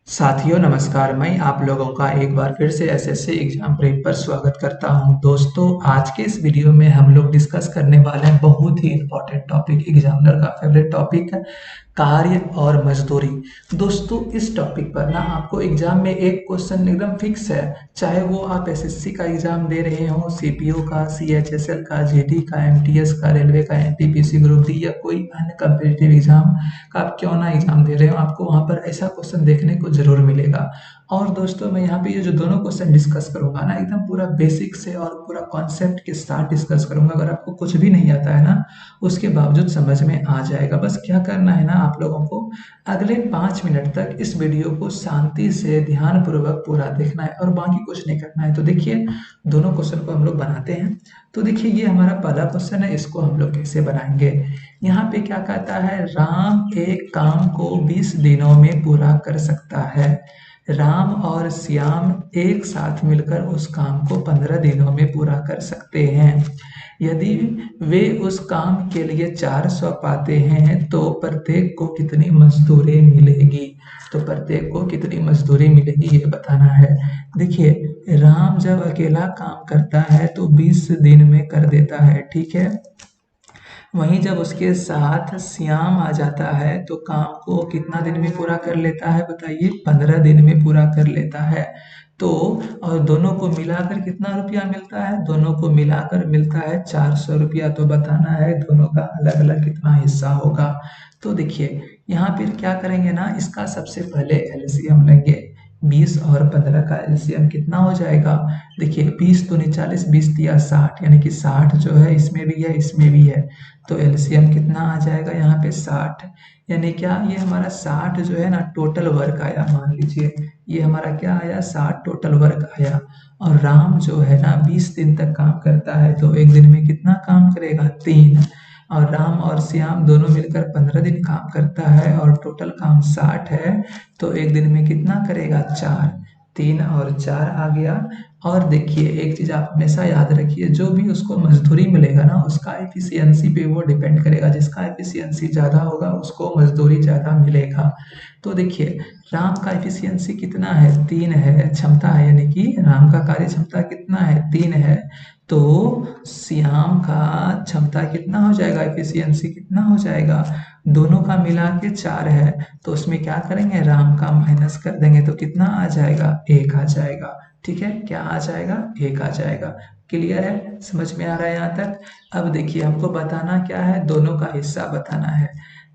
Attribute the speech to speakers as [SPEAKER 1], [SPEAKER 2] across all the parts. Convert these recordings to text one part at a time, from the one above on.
[SPEAKER 1] साथियों नमस्कार। मैं आप लोगों का एक बार फिर से एसएससी एग्जाम प्रेप पर स्वागत करता हूं। दोस्तों आज के इस वीडियो में हम लोग डिस्कस करने वाले हैं बहुत ही इंपॉर्टेंट टॉपिक, एग्जामिनर का फेवरेट टॉपिक है कार्य और मजदूरी। दोस्तों इस टॉपिक पर ना आपको एग्जाम में एक क्वेश्चन एकदम फिक्स है, चाहे वो आप एसएससी का एग्जाम दे रहे हो, सीपीओ का, सीएचएसएल का, जीडी का, एमटीएस का, रेलवे का, एनटीपीसी ग्रुप डी या कोई अन्य कम्पिटिटिव एग्जाम का आप क्यों ना एग्जाम दे रहे हो, आपको वहां पर ऐसा क्वेश्चन देखने को जरूर मिलेगा। और दोस्तों मैं यहाँ पे ये जो दोनों क्वेश्चन डिस्कस करूंगा ना एकदम पूरा बेसिक से और पूरा कॉन्सेप्ट के साथ डिस्कस करूंगा। अगर आपको कुछ भी नहीं आता है ना उसके बावजूद समझ में आ जाएगा। बस क्या करना है ना, आप लोगों को अगले 5 मिनट तक इस वीडियो को शांति से ध्यान पूर्वक पूरा देखना है और बाकी कुछ नहीं करना है। तो देखिए दोनों क्वेश्चन को हम लोग बनाते हैं। तो देखिए ये हमारा पहला क्वेश्चन है, इसको हम लोग कैसे बनाएंगे। यहाँ पे क्या कहता है, राम एक काम को 20 दिनों में पूरा कर सकता है। राम और श्याम एक साथ मिलकर उस काम को 15 दिनों में पूरा कर सकते हैं। यदि वे उस काम के लिए 400 पाते हैं तो प्रत्येक को कितनी मजदूरी मिलेगी। तो प्रत्येक को कितनी मजदूरी मिलेगी ये बताना है। देखिए राम जब अकेला काम करता है तो 20 दिन में कर देता है, ठीक है। वहीं जब उसके साथ श्याम आ जाता है तो काम को कितना दिन में पूरा कर लेता है बताइए, 15 दिन में पूरा कर लेता है। तो और दोनों को मिलाकर कितना रुपया मिलता है, दोनों को मिलाकर मिलता है 400 रुपया। तो बताना है दोनों का अलग अलग कितना हिस्सा होगा। तो देखिए यहाँ फिर क्या करेंगे ना, इसका सबसे पहले एलसीएम लेंगे। 20 और 15 का एलसीएम कितना हो जाएगा। देखिए 20 दूनी 40, 20 दिया 60, यानी कि 60 जो है इसमें भी है इसमें भी है। तो एलसीएम कितना आ जाएगा यहाँ पे 60, यानी क्या ये हमारा 60 जो है ना टोटल वर्क आया। मान लीजिए ये हमारा क्या आया, 60 टोटल वर्क आया। और राम जो है ना 20 दिन तक काम करता है तो एक दिन में कितना काम करेगा, 3। और राम और श्याम दोनों मिलकर 15 दिन काम करता है और टोटल काम 60 है तो एक दिन में कितना करेगा, 4। 3 और 4 आ गया। और देखिए एक चीज आप हमेशा याद रखिए, जो भी उसको मजदूरी मिलेगा ना उसका एफिशिएंसी पे वो डिपेंड करेगा। जिसका एफिशिएंसी ज्यादा होगा उसको मजदूरी ज्यादा मिलेगा। तो देखिए राम का एफिशिएंसी कितना है, 3 है, क्षमता है, यानी कि राम का कार्य क्षमता कितना है, 3 है। तो श्याम का क्षमता कितना हो जाएगा, एफिशिएंसी कितना हो जाएगा, दोनों का मिला के 4 है। तो उसमें क्या करेंगे, राम का माइनस कर देंगे तो कितना आ जाएगा, 1 आ जाएगा। ठीक है, क्या आ जाएगा, 1 आ जाएगा। क्लियर है, समझ में आ रहा है यहाँ तक। अब देखिए हमको बताना क्या है, दोनों का हिस्सा बताना है।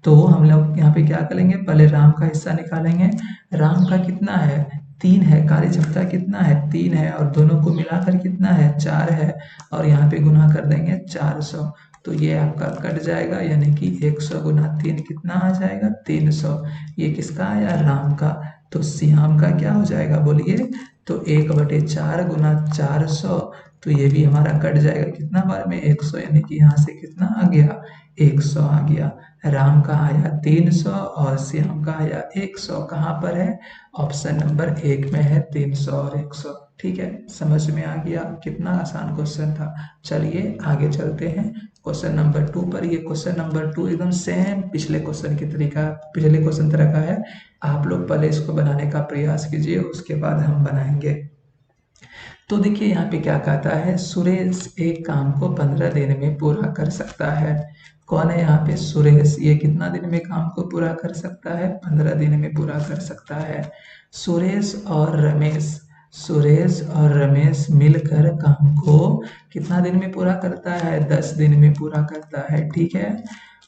[SPEAKER 1] तो हम लोग यहाँ पे क्या करेंगे, पहले राम का हिस्सा निकालेंगे। राम का कितना है, 3 है, कार्य क्षमता कितना है, 3 है, और दोनों को मिलाकर कितना है, 4 है। और यहाँ पे गुना कर देंगे 400, तो ये आपका कट जाएगा, यानी कि 100 गुना 3 कितना आ जाएगा, 300। ये किसका आया, राम का। तो श्याम का क्या हो जाएगा बोलिए, तो 1/4 गुना 400, तो ये भी हमारा कट जाएगा कितना बार में, 100, यानी कि यहाँ से कितना आ गया, 100 आ गया। राम का आया 300 और श्याम का आया 100। कहाँ पर है, ऑप्शन नंबर 1 में है 300 और 100। ठीक है, समझ में आ गया, कितना आसान क्वेश्चन था। चलिए आगे चलते हैं क्वेश्चन नंबर 2 पर। ये क्वेश्चन नंबर 2 एकदम सेम पिछले क्वेश्चन की तरीका, पिछले क्वेश्चन तरह का है। आप लोग पहले इसको बनाने का प्रयास कीजिए, उसके बाद हम बनाएंगे। तो देखिए यहाँ पे क्या कहता है, सुरेश एक काम को 15 दिन में पूरा कर सकता है। कौन है यहाँ पे, सुरेश। ये कितना दिन में काम को पूरा कर सकता है, 15 दिन में पूरा कर सकता है। सुरेश और रमेश, सुरेश और रमेश मिलकर काम को कितना दिन में पूरा करता है, 10 दिन में पूरा करता है। ठीक है,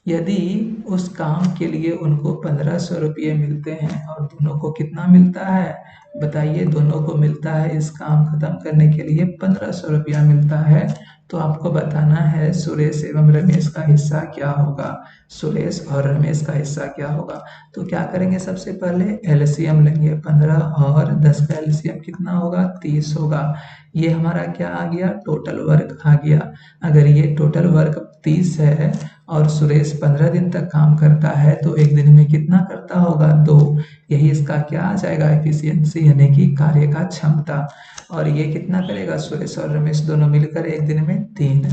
[SPEAKER 1] यदि उस काम के लिए उनको 1500 रुपये मिलते हैं और दोनों को कितना मिलता है बताइए, दोनों को मिलता है इस काम खत्म करने के लिए 1500 रुपया मिलता है। तो आपको बताना है सुरेश एवं रमेश का हिस्सा क्या होगा, सुरेश और रमेश का हिस्सा क्या होगा। तो क्या करेंगे, सबसे पहले एलसीएम लेंगे। 15 और 10 का एलसीएम कितना होगा, 30 होगा। ये हमारा क्या आ गया, टोटल वर्क आ गया। अगर ये टोटल वर्क 30 है और सुरेश 15 दिन तक काम करता है तो एक दिन में कितना करता होगा, 2। यही इसका क्या आ जाएगा, एफिशिएंसी, यानी कि कार्य का क्षमता। और ये कितना करेगा, सुरेश और रमेश दोनों मिलकर एक दिन में 3।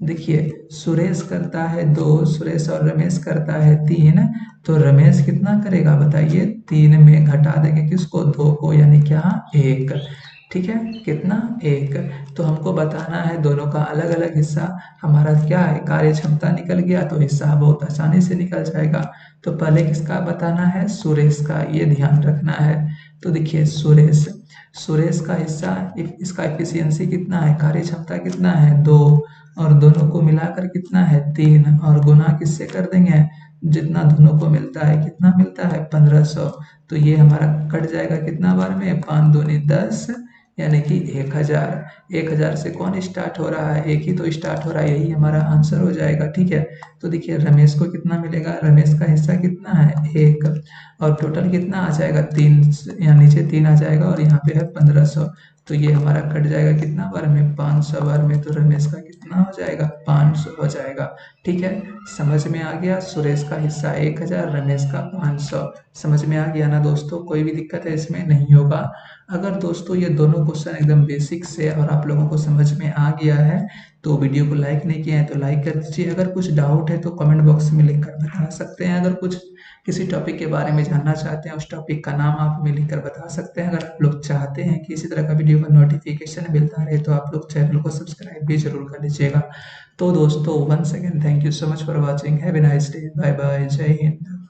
[SPEAKER 1] देखिए सुरेश करता है 2, सुरेश और रमेश करता है 3, तो रमेश कितना करेगा बताइए, 3 में घटा देंगे किसको, 2 को, यानी क्या 1। ठीक है, कितना 1। तो हमको बताना है दोनों का अलग अलग हिस्सा। हमारा क्या है, कार्य क्षमता निकल गया तो हिस्सा बहुत आसानी से निकल जाएगा। तो पहले किसका बताना है, सुरेश का, ये ध्यान रखना है। तो देखिए सुरेश, सुरेश का हिस्सा, इसका एफिशिएंसी कितना है, कार्य क्षमता कितना है 2, और दोनों को मिलाकर कितना है 3, और गुना किससे कर देंगे, जितना दोनों को मिलता है, कितना मिलता है 1500। तो ये हमारा कट जाएगा कितना बार में, 5 दूनी 10, यानी कि 1000। 1000 से कौन स्टार्ट हो रहा है, एक ही तो स्टार्ट हो रहा है, यही हमारा आंसर हो जाएगा। ठीक है, तो देखिए रमेश को कितना मिलेगा, रमेश का हिस्सा कितना है 1, और टोटल कितना आ जाएगा 3, यहाँ नीचे 3 आ जाएगा और यहाँ पे है 1500। तो ये हमारा कट जाएगा कितना बार में, 500 बार में। तो रमेश का कितना हो जाएगा, 500 हो जाएगा। ठीक है, समझ में आ गया, सुरेश का हिस्सा 1000, रमेश का 500। समझ में आ गया ना दोस्तों, कोई भी दिक्कत है इसमें नहीं होगा। अगर दोस्तों ये दोनों क्वेश्चन एकदम बेसिक से और आप लोगों को समझ में आ गया है तो वीडियो को लाइक नहीं किया है तो लाइक कर दीजिए। अगर कुछ डाउट है तो कमेंट बॉक्स में लिख कर बता सकते हैं। अगर कुछ किसी टॉपिक के बारे में जानना चाहते हैं, उस टॉपिक का नाम आप हमें लिखकर बता सकते हैं। अगर आप लोग चाहते हैं कि इसी तरह का वीडियो का नोटिफिकेशन मिलता रहे तो आप लोग चैनल को सब्सक्राइब भी जरूर कर लीजिएगा। तो दोस्तों once again thank you so much for watching, have a nice day, bye bye, जय हिंद।